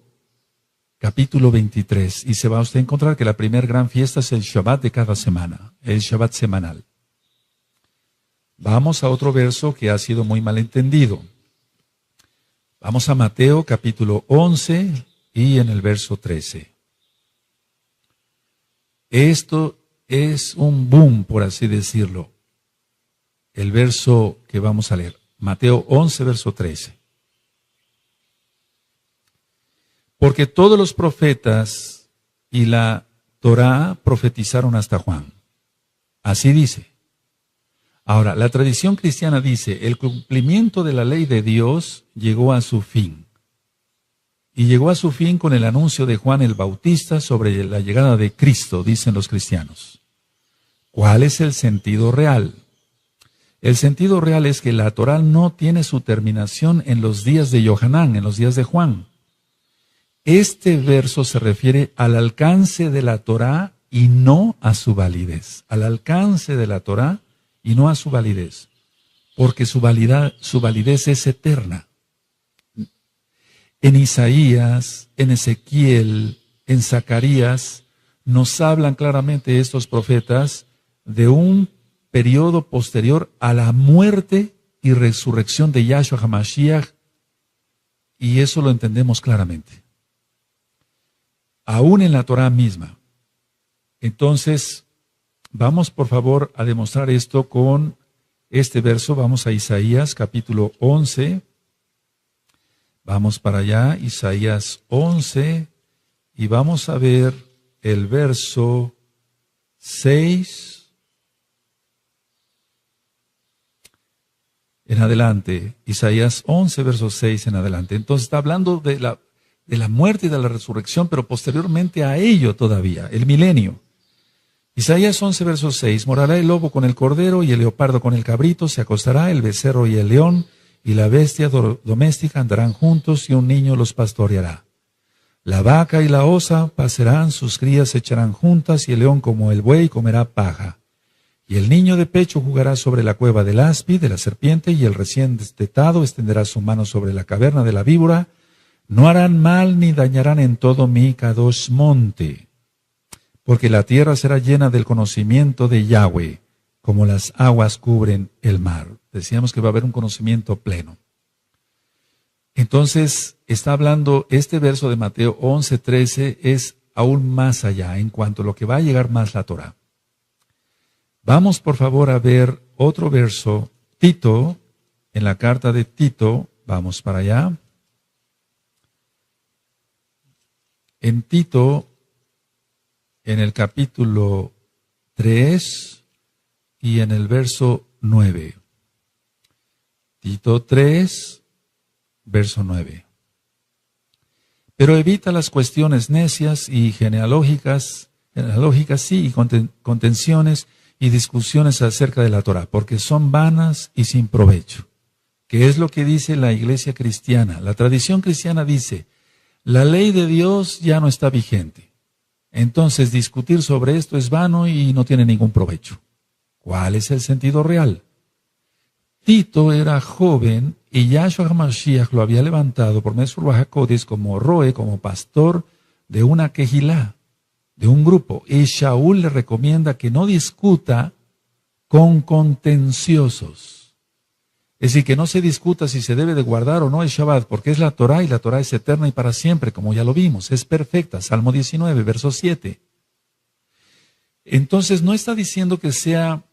capítulo 23, y se va a usted a encontrar que la primera gran fiesta es el Shabbat de cada semana, el Shabbat semanal. Vamos a otro verso que ha sido muy mal entendido. Vamos a Mateo, capítulo 11, y en el verso 13. Esto es un boom, por así decirlo. El verso que vamos a leer. Mateo 11, verso 13. Porque todos los profetas y la Torá profetizaron hasta Juan. Así dice. Ahora, la tradición cristiana dice, el cumplimiento de la ley de Dios llegó a su fin. Y llegó a su fin con el anuncio de Juan el Bautista sobre la llegada de Cristo, dicen los cristianos. ¿Cuál es el sentido real? El sentido real es que la Torá no tiene su terminación en los días de Yohanan, en los días de Juan. Este verso se refiere al alcance de la Torá y no a su validez. Al alcance de la Torá y no a su validez. Porque su validez es eterna. En Isaías, en Ezequiel, en Zacarías, nos hablan claramente estos profetas de un periodo posterior a la muerte y resurrección de Yahshua HaMashiach y eso lo entendemos claramente. Aún en la Torá misma. Entonces, vamos por favor a demostrar esto con este verso. Vamos a Isaías capítulo 11. Vamos para allá, Isaías 11, y vamos a ver el verso 6 en adelante. Isaías 11, verso 6 en adelante. Entonces está hablando de la muerte y de la resurrección, pero posteriormente a ello todavía, el milenio. Isaías 11, verso 6, morará el lobo con el cordero y el leopardo con el cabrito, se acostará el becerro y el león, y la bestia doméstica andarán juntos y un niño los pastoreará. La vaca y la osa pasarán, sus crías se echarán juntas y el león como el buey comerá paja. Y el niño de pecho jugará sobre la cueva del áspid, de la serpiente, y el recién destetado extenderá su mano sobre la caverna de la víbora. No harán mal ni dañarán en todo mi Kadosh monte, porque la tierra será llena del conocimiento de Yahweh, como las aguas cubren el mar. Decíamos que va a haber un conocimiento pleno. Entonces, está hablando, este verso de Mateo 11:13 es aún más allá en cuanto a lo que va a llegar más la Torá. Vamos por favor a ver otro verso, Tito, en la carta de Tito, vamos para allá. En Tito, en el capítulo 3 y en el verso 9. Tito 3, verso 9. Pero evita las cuestiones necias y genealógicas sí, y contenciones y discusiones acerca de la Torá, porque son vanas y sin provecho. ¿Qué es lo que dice la iglesia cristiana? La tradición cristiana dice, la ley de Dios ya no está vigente. Entonces discutir sobre esto es vano y no tiene ningún provecho. ¿Cuál es el sentido real? Tito era joven y Yahshua HaMashiach lo había levantado por medio de Ruach HaKodesh como roe, como pastor de una quejilá, de un grupo. Y Shaul le recomienda que no discuta con contenciosos. Es decir, que no se discuta si se debe de guardar o no el Shabbat, porque es la Torá y la Torá es eterna y para siempre, como ya lo vimos, es perfecta. Salmo 19, verso 7. Entonces no está diciendo que sea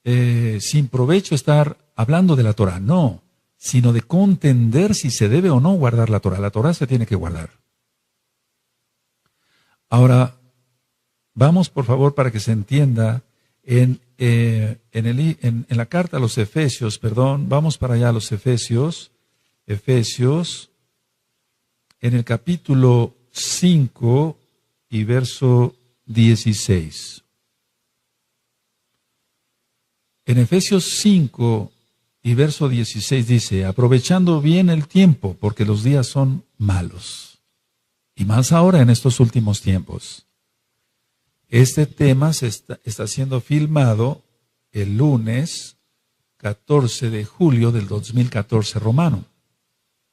sin provecho estar hablando de la Torá, no, sino de contender si se debe o no guardar la Torá. La Torá se tiene que guardar. Ahora, vamos por favor para que se entienda en la carta a los Efesios, vamos para allá a los Efesios, en el capítulo 5 y verso 16. En Efesios 5 y verso 16 dice, aprovechando bien el tiempo, porque los días son malos, y más ahora en estos últimos tiempos. Este tema está siendo filmado el lunes 14 de julio del 2014 romano.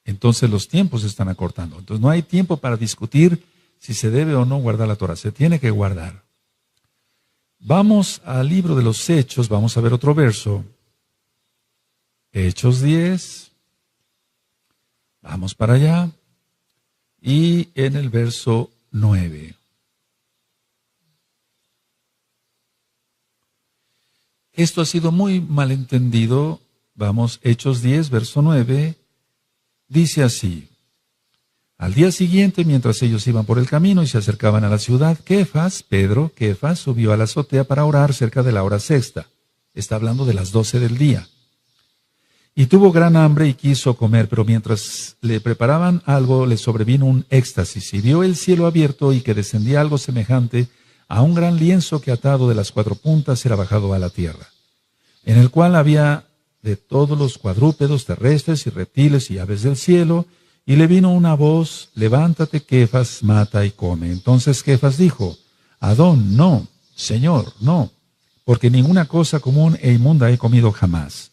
Entonces los tiempos se están acortando. Entonces no hay tiempo para discutir si se debe o no guardar la Torá. Se tiene que guardar. Vamos al libro de los Hechos, vamos a ver otro verso. Hechos 10. Vamos para allá. Y en el verso 9. Esto ha sido muy malentendido. Vamos, Hechos 10, verso 9. Dice así. Al día siguiente, mientras ellos iban por el camino y se acercaban a la ciudad, Pedro, subió a la azotea para orar cerca de la hora sexta. Está hablando de las 12 del día. Y tuvo gran hambre y quiso comer, pero mientras le preparaban algo, le sobrevino un éxtasis, y vio el cielo abierto y que descendía algo semejante a un gran lienzo que atado de las 4 puntas era bajado a la tierra, en el cual había de todos los cuadrúpedos terrestres y reptiles y aves del cielo. Y le vino una voz, levántate, Kefas, mata y come. Entonces Kefas dijo, Adón, no, Señor, no, porque ninguna cosa común e inmunda he comido jamás.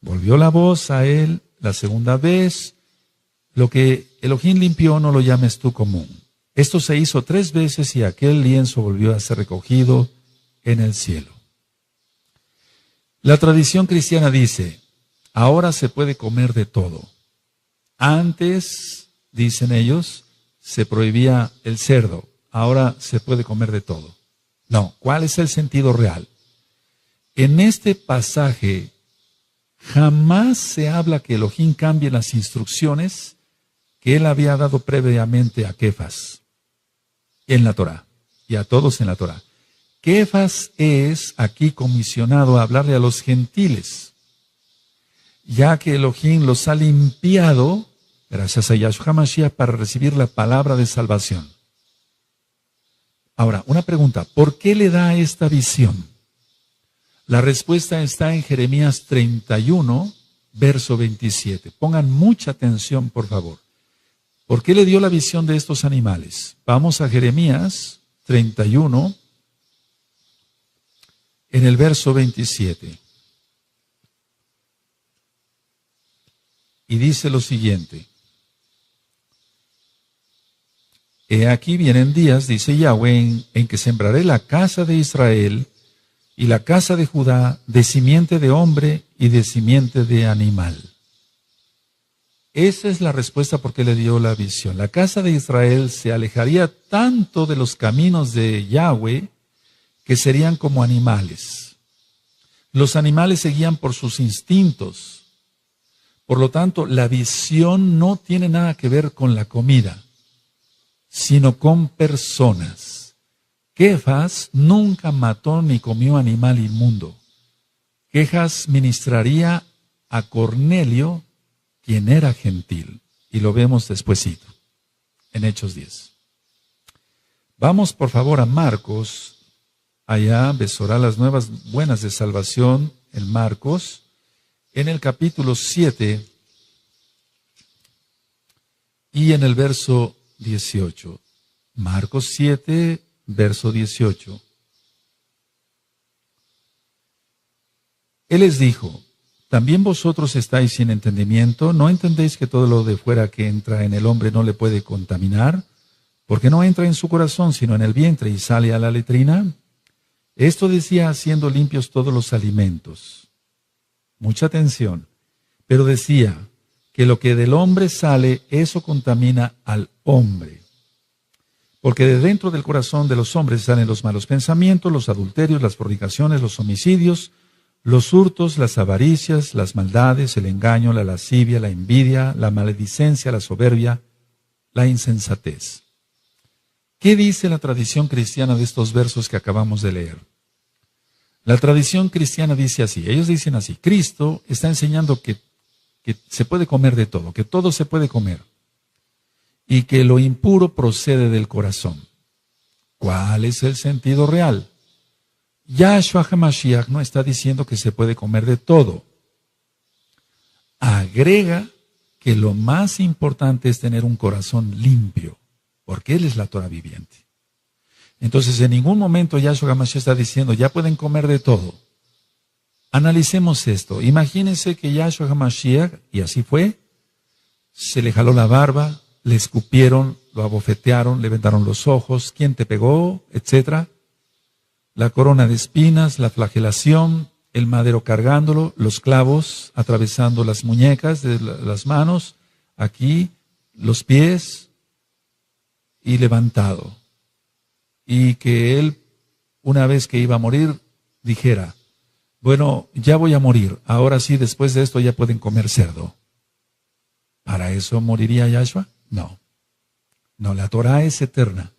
Volvió la voz a él la segunda vez, lo que Elohim limpió no lo llames tú común. Esto se hizo 3 veces y aquel lienzo volvió a ser recogido en el cielo. La tradición cristiana dice, ahora se puede comer de todo. Antes, dicen ellos, se prohibía el cerdo, ahora se puede comer de todo. No, ¿cuál es el sentido real? En este pasaje jamás se habla que Elohim cambie las instrucciones que él había dado previamente a Kefas en la Torá y a todos en la Torá. Kefas es aquí comisionado a hablarle a los gentiles, ya que Elohim los ha limpiado, gracias a Yahshua HaMashiach, para recibir la palabra de salvación. Ahora, una pregunta, ¿por qué le da esta visión? La respuesta está en Jeremías 31, verso 27. Pongan mucha atención, por favor. ¿Por qué le dio la visión de estos animales? Vamos a Jeremías 31, en el verso 27. Y dice lo siguiente. He aquí vienen días, dice Yahweh, en que sembraré la casa de Israel y la casa de Judá de simiente de hombre y de simiente de animal. Esa es la respuesta por qué le dio la visión. La casa de Israel se alejaría tanto de los caminos de Yahweh que serían como animales. Los animales se guían por sus instintos. Por lo tanto, la visión no tiene nada que ver con la comida, sino con personas. Kefas nunca mató ni comió animal inmundo. Kefas ministraría a Cornelio, quien era gentil, y lo vemos despuesito, en Hechos 10. Vamos por favor a Marcos, allá Besorá las nuevas buenas de salvación, en Marcos, en el capítulo 7 y en el verso 18. Marcos 7, verso 18. Él les dijo, ¿también vosotros estáis sin entendimiento? ¿No entendéis que todo lo de fuera que entra en el hombre no le puede contaminar? Porque no entra en su corazón, sino en el vientre y sale a la letrina. Esto decía haciendo limpios todos los alimentos. Mucha atención. Pero decía que lo que del hombre sale, eso contamina al hombre. Porque de dentro del corazón de los hombres salen los malos pensamientos, los adulterios, las fornicaciones, los homicidios, los hurtos, las avaricias, las maldades, el engaño, la lascivia, la envidia, la maledicencia, la soberbia, la insensatez. ¿Qué dice la tradición cristiana de estos versos que acabamos de leer? La tradición cristiana dice así, ellos dicen así, Cristo está enseñando que se puede comer de todo, que todo se puede comer, y que lo impuro procede del corazón. ¿Cuál es el sentido real? Yahshua HaMashiach no está diciendo que se puede comer de todo. Agrega que lo más importante es tener un corazón limpio, porque Él es la Torah viviente. Entonces, en ningún momento Yahshua HaMashiach está diciendo, ya pueden comer de todo. Analicemos esto. Imagínense que Yahshua HaMashiach, y así fue, se le jaló la barba, le escupieron, lo abofetearon, le vendaron los ojos, quién te pegó, etcétera. La corona de espinas, la flagelación, el madero cargándolo, los clavos atravesando las muñecas de las manos, aquí, los pies, y levantado. Y que él, una vez que iba a morir, dijera, bueno, ya voy a morir, ahora sí, después de esto ya pueden comer cerdo. ¿Para eso moriría Yahshua? No. No, la Torah es eterna.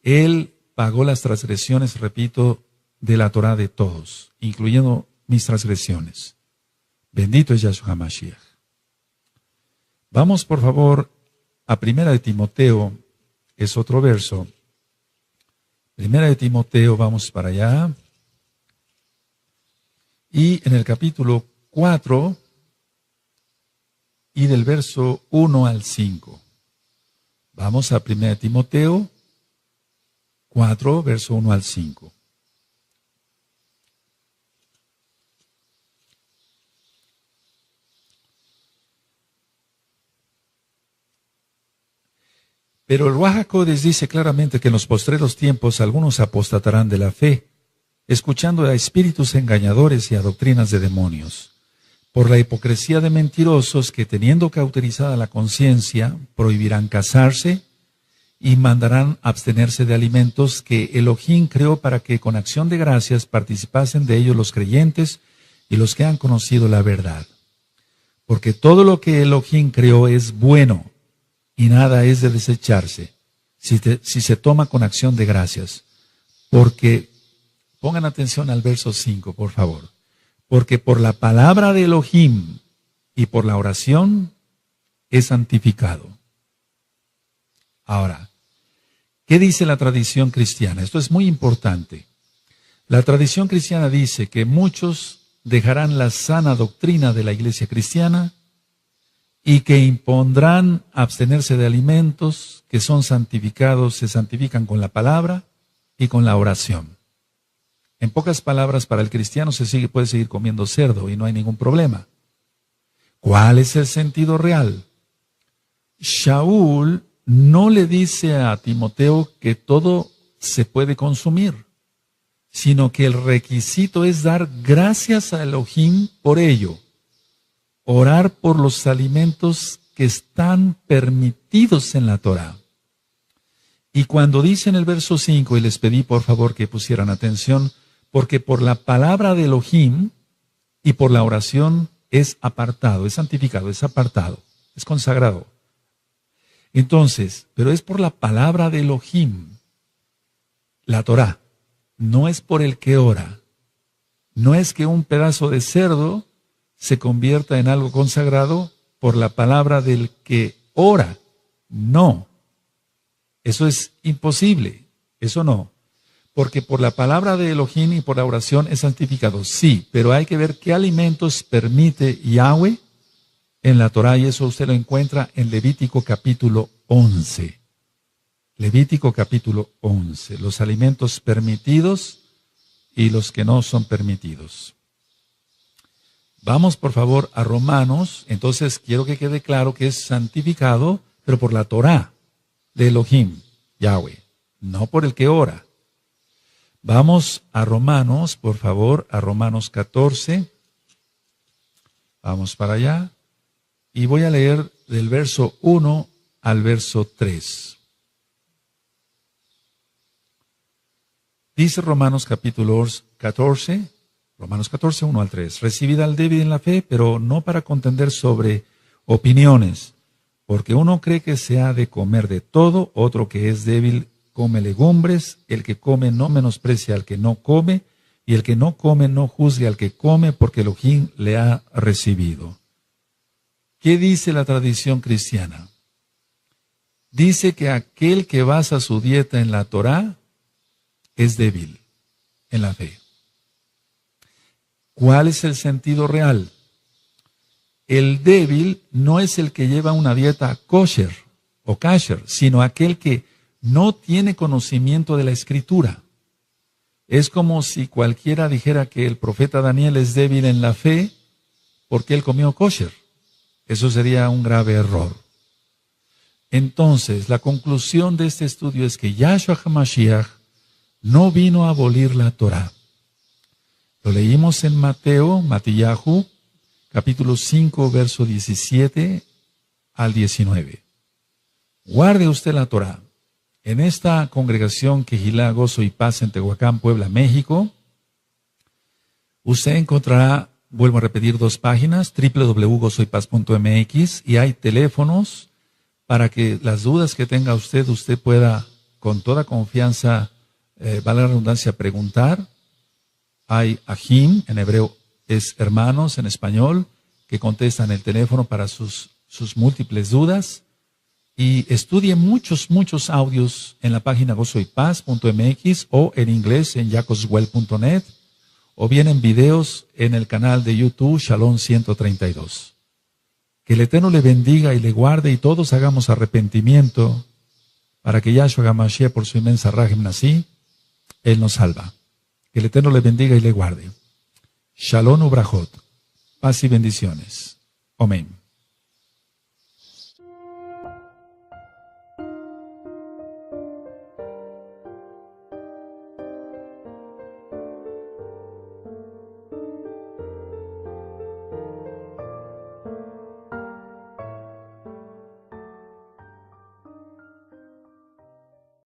Él pagó las transgresiones, repito, de la Torah de todos, incluyendo mis transgresiones. Bendito es Yahshua HaMashiach. Vamos, por favor, a 1 de Timoteo, es otro verso. 1 de Timoteo, vamos para allá. Y en el capítulo 4, y del verso 1 al 5. Vamos a 1 de Timoteo 4, verso 1 al 5. Pero el Ruach HaKodesh dice claramente que en los postreros tiempos algunos apostatarán de la fe, escuchando a espíritus engañadores y a doctrinas de demonios, por la hipocresía de mentirosos que, teniendo cauterizada la conciencia, prohibirán casarse y mandarán abstenerse de alimentos que Elohim creó para que con acción de gracias participasen de ellos los creyentes y los que han conocido la verdad. Porque todo lo que Elohim creó es bueno y nada es de desecharse si se toma con acción de gracias. Porque, pongan atención al verso 5, por favor. Porque por la palabra de Elohim y por la oración es santificado. Ahora, ¿qué dice la tradición cristiana? Esto es muy importante. La tradición cristiana dice que muchos dejarán la sana doctrina de la iglesia cristiana y que impondrán abstenerse de alimentos que son santificados, se santifican con la palabra y con la oración. En pocas palabras, para el cristiano puede seguir comiendo cerdo y no hay ningún problema. ¿Cuál es el sentido real? Shaul no le dice a Timoteo que todo se puede consumir, sino que el requisito es dar gracias a Elohim por ello. Orar por los alimentos que están permitidos en la Torah. Y cuando dice en el verso 5, y les pedí por favor que pusieran atención, porque por la palabra de Elohim y por la oración es apartado, es santificado, es apartado, es consagrado. Entonces, pero es por la palabra de Elohim, la Torah, no es por el que ora. No es que un pedazo de cerdo se convierta en algo consagrado por la palabra del que ora. No. Eso es imposible. Eso no. Porque por la palabra de Elohim y por la oración es santificado. Sí, pero hay que ver qué alimentos permite Yahweh en la Torah, y eso usted lo encuentra en Levítico capítulo 11. Levítico capítulo 11. Los alimentos permitidos y los que no son permitidos. Vamos por favor a Romanos. Entonces quiero que quede claro que es santificado, pero por la Torah de Elohim, Yahweh, no por el que ora. Vamos a Romanos, por favor, a Romanos 14. Vamos para allá. Y voy a leer del verso 1 al verso 3. Dice Romanos capítulo 14, Romanos 14, 1 al 3. Recibid al débil en la fe, pero no para contender sobre opiniones, porque uno cree que se ha de comer de todo, otro que es débil come legumbres, el que come no menosprecia al que no come, y el que no come no juzgue al que come, porque Elohim le ha recibido. ¿Qué dice la tradición cristiana? Dice que aquel que basa su dieta en la Torá es débil en la fe. ¿Cuál es el sentido real? El débil no es el que lleva una dieta kosher o kasher, sino aquel que no tiene conocimiento de la Escritura. Es como si cualquiera dijera que el profeta Daniel es débil en la fe porque él comió kosher. Eso sería un grave error. Entonces, la conclusión de este estudio es que Yahshua HaMashiach no vino a abolir la Torah. Lo leímos en Matillahu, capítulo 5, verso 17 al 19. Guarde usted la Torah. En esta congregación Quejilá, Gozo y Paz en Tehuacán, Puebla, México, usted encontrará, vuelvo a repetir, 2 páginas, www.gozoypaz.mx, y hay teléfonos para que las dudas que tenga usted pueda con toda confianza, vale la redundancia, preguntar. Hay ahim, en hebreo es hermanos, en español, que contestan el teléfono para sus múltiples dudas. Y estudie muchos audios en la página gozoypaz.mx o en inglés en jacobswell.net, o bien en videos en el canal de YouTube Shalom 132. Que el Eterno le bendiga y le guarde, y todos hagamos arrepentimiento para que Yahshua HaMashiach, por su inmensa Rahem Nasi, Él nos salva. Que el Eterno le bendiga y le guarde. Shalom ubrajot. Paz y bendiciones. Amén.